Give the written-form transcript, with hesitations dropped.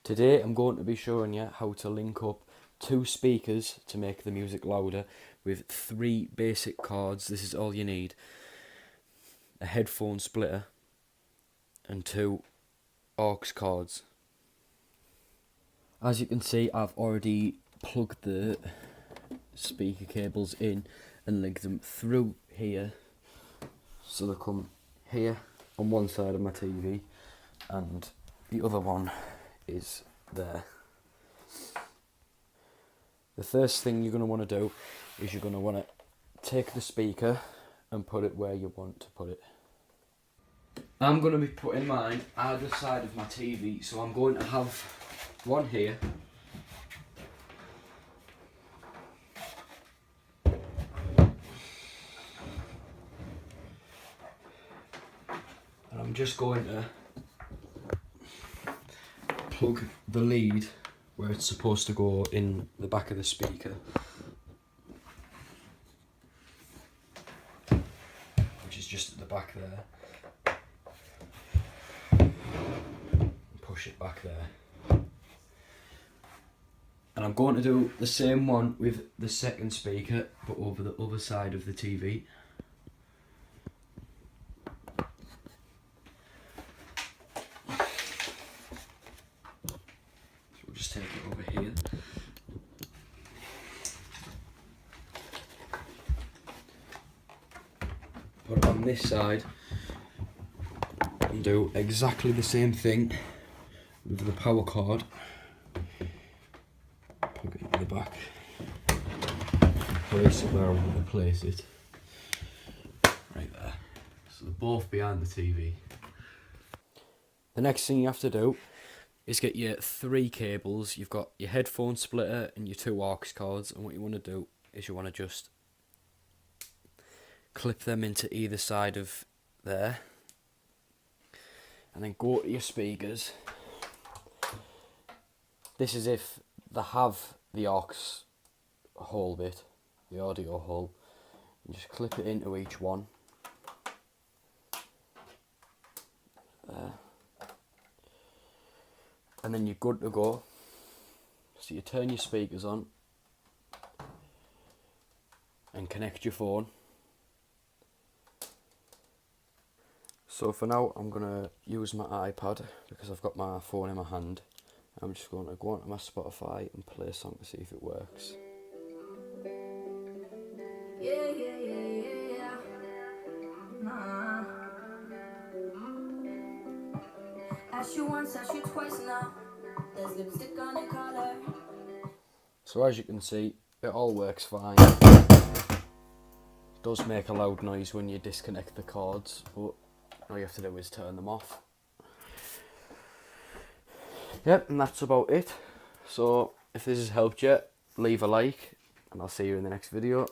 Today I'm going to be showing you how to link up two speakers to make the music louder with three basic cords. This is all you need: a headphone splitter and two aux cords. As you can see, I've already plugged the speaker cables in and linked them through here, so they come here on one side of my TV and the other one is there. The first thing you're going to want to do is you're going to want to take the speaker and put it where you want to put it. I'm going to be putting mine either side of my TV, so I'm going to have one here and I'm just going to plug the lead where it's supposed to go in the back of the speaker, which is just at the back there. Push it back there. And I'm going to do the same one with the second speaker, but over the other side of the TV. Just take it over here. Put it on this side and do exactly the same thing with the power cord. Plug it in the back. Place it where I want to place it. Right there. So they're both behind the TV. The next thing you have to do is get your three cables. You've got your headphone splitter and your two aux cords, and what you want to do is you want to just clip them into either side of there and then go to your speakers. This is if they have the aux hole bit, the audio hole, and just clip it into each one there. And then you're good to go. So you turn your speakers on and connect your phone. So for now I'm going to use my iPad because I've got my phone in my hand. I'm just going to go onto my Spotify and play a song to see if it works. Ask you once, ask you twice now. There's lipstick on your collar. So as you can see, it all works fine. It does make a loud noise when you disconnect the cords, but all you have to do is turn them off. Yep, and that's about it. So if this has helped you, leave a like and I'll see you in the next video.